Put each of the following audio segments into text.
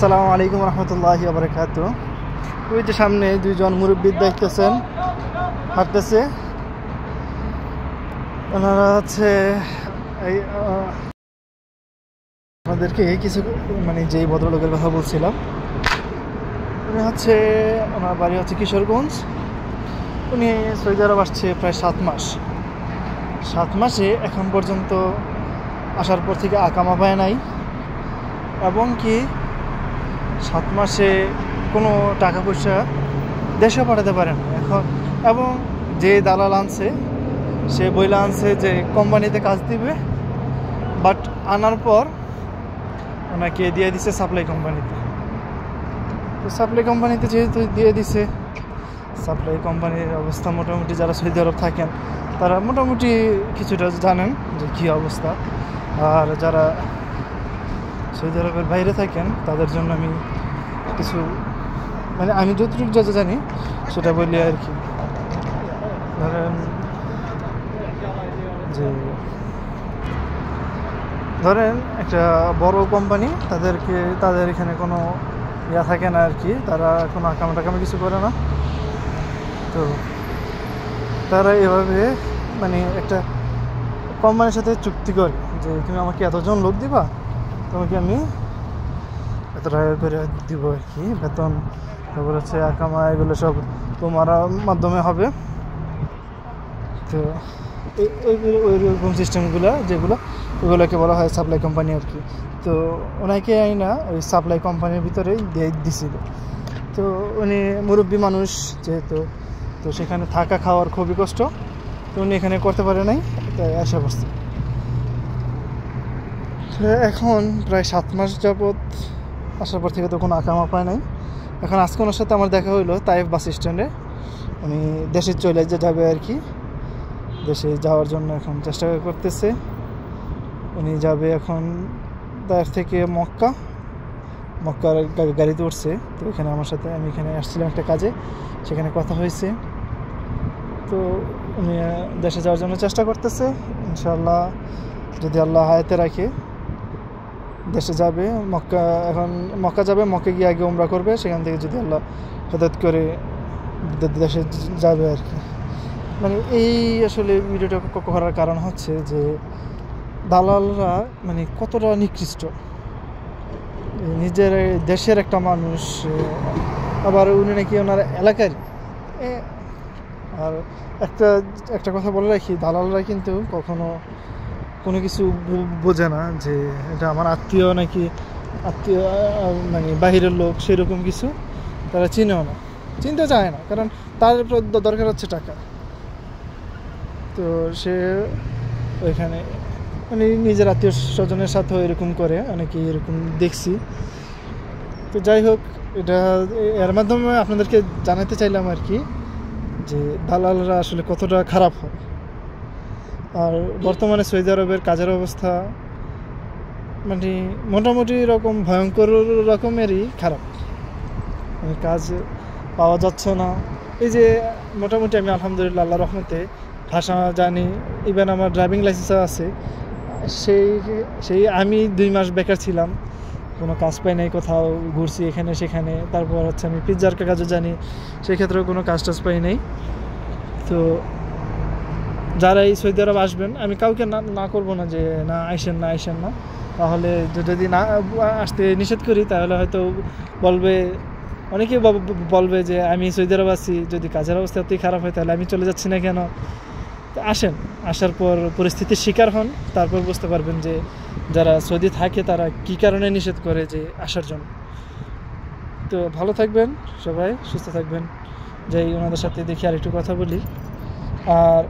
আসসালামু আলাইকুম রহমতুল্লাহি ওয়া বারাকাতুহু। ওই যে সামনে দুইজন মুরব্বী দেখতেছেন হাঁটতেছে, ওনারা হচ্ছে এই আমাদেরকে কিছু মানে যেই ভদ্রলোকের কথা বলছিলাম, উনি হচ্ছে ওনার বাড়ি হচ্ছে কিশোরগঞ্জ। উনি সৌদি আরব আসছে প্রায় 7 মাস। 7 মাসে এখন পর্যন্ত আসার পর থেকে আকামা পায় নাই, এবং কি 7 মাসে কোনো টাকা পয়সা দেশে পাঠাতে পারে না এখন। এবং যে দালাল আনছে সে বইলা আনছে যে কোম্পানিতে কাজ দিবে, বাট আনার পর ওনাকে দিয়ে দিছে সাপ্লাই কোম্পানিতে। তো সাপ্লাই কোম্পানিতে যেহেতু দিয়ে দিছে, সাপ্লাই কোম্পানির অবস্থা মোটামুটি যারা সৌদি আরব থাকেন তারা মোটামুটি কিছুটা জানেন যে কী অবস্থা। আর যারা সৌদি আরবের বাইরে থাকেন তাদের জন্য আমি কিছু মানে আমি যতটুকু যা জানি সেটা বলি আর কি। ধরেন একটা বড় কোম্পানি, তাদের এখানে কোনো ইয়া থাকে না আর কি, তারা কোনো আকামে কিছু করে না। তো তারা এভাবে মানে একটা কোম্পানির সাথে চুক্তি করে যে তুমি আমাকে এতজন লোক দিবা, তোমাকে আমি এত টাকা করে দিব আর কি বেতন, তারপর হচ্ছে আকামা, এগুলো সব তোমার মাধ্যমে হবে। তো ওইরকম সিস্টেমগুলো যেগুলো ওগুলোকে বলা হয় সাপ্লাই কোম্পানি আর কি। তো ওনাকে না ওই সাপ্লাই কোম্পানির ভিতরেই দিয়ে দিছিল। তো উনি মুরব্বী মানুষ যেহেতু, তো সেখানে থাকা খাওয়ার খুবই কষ্ট, তো উনি এখানে করতে পারে নাই, তাই আসা বসছে। এখন প্রায় 7 মাস যাবৎ আসার পর থেকে তো কোনো আকামা পায় নাই। এখন আজকে ওনার সাথে আমার দেখা হইলো তাইফ বাস স্ট্যান্ডে। উনি দেশে চলে যাবে আর কি, দেশে যাওয়ার জন্য এখন চেষ্টা করতেছে। উনি যাবে এখন তাইফ থেকে মক্কার গাড়িতে উঠছে। তো এখানে আমার সাথে, আমি এখানে আসছিলাম একটা কাজে, সেখানে কথা হয়েছে। তো উনি দেশে যাওয়ার জন্য চেষ্টা করতেছে। ইনশাআল্লাহ যদি আল্লাহ হায়াতে রাখে দেশে যাবে। মক্কা যাবে, মক্কা গিয়ে আগে উমরা করবে, সেখান থেকে যদি আল্লাহ হেদায়েত করে দেশে যাবে আর কি। মানে এই আসলে ভিডিওটা করার কারণ হচ্ছে যে দালালরা মানে কতটা নিকৃষ্ট। নিজের দেশের একটা মানুষ, আবার উনি নাকি ওনার এলাকারই। আর একটা কথা বলে রাখি, দালালরা কিন্তু কখনো কোনো কিছু বোঝে না যে এটা আমার আত্মীয় নাকি আত্মীয় মানে বাহিরের লোক, সেরকম কিছু তারা চিনেও না, চিনতে চায় না, কারণ তার দরকার হচ্ছে টাকা। তো সে ওইখানে মানে নিজের আত্মীয় স্বজনের সাথেও এরকম করে, অনেকেই এরকম দেখছি। তো যাই হোক, এটা এর মাধ্যমে আপনাদেরকে জানাতে চাইলাম আর কি যে দালালরা আসলে কতটা খারাপ হয়। আর বর্তমানে সৌদি আরবের কাজের অবস্থা মানে মোটামুটি রকম ভয়ঙ্কর রকমেরই খারাপ, মানে কাজ পাওয়া যাচ্ছে না। এই যে মোটামুটি আমি আলহামদুলিল্লাহ আল্লাহর রহমতে ভাষা জানি, ইভেন আমার ড্রাইভিং লাইসেন্সও আছে। সেই আমি 2 মাস বেকার ছিলাম, কোনো কাজ পাই নাই, কোথাও ঘুরছি এখানে সেখানে। তারপর হচ্ছে আমি পিৎজার কাজও জানি, সেক্ষেত্রেও কোনো কাজ টাজ পাই নাই। তো যারা এই সৌদি আরব আসবেন, আমি কাউকে না করবো না যে না আইসেন না, তাহলে যদি না আসতে নিষেধ করি তাহলে হয়তো বলবে, অনেকেই বলবে যে আমি সৌদি আরব আছি, যদি কাজের অবস্থা এতই খারাপ হয় তাহলে আমি চলে যাচ্ছি না কেন। তো আসেন, আসার পর পরিস্থিতির শিকার হন, তারপর বুঝতে পারবেন যে যারা সৌদি থাকে তারা কী কারণে নিষেধ করে যে আসার জন্য। তো ভালো থাকবেন সবাই, সুস্থ থাকবেন। যাই ওনাদের সাথে দেখি আর একটু কথা বলি। আর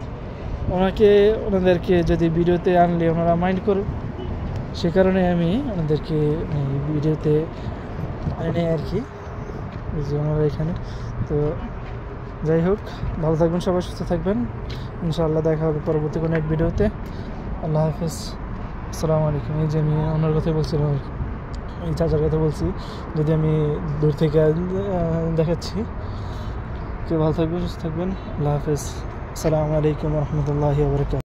ওনাদেরকে যদি ভিডিওতে আনলে ওনারা মাইন্ড করুন, সে কারণে আমি ওনাদেরকে ভিডিওতে আনি আর কি, যে ওনারা এখানে। তো যাই হোক, ভালো থাকবেন সবাই, সুস্থ থাকবেন। ইনশাআল্লাহ দেখা হবে পরবর্তী কোনো এক ভিডিওতে। আল্লাহ হাফেজ, আসসালামু আলাইকুম। এই যে আমি ওনার কথা বলছিলাম আর কি, এই চাচার কথা বলছি, যদি আমি দূর থেকে দেখাচ্ছি। তো ভালো থাকবেন, সুস্থ থাকবেন, আল্লাহ হাফেজ, আসসালামু আলাইকুম রহমতুল্লাহি ওয়া বারাকাতুহু।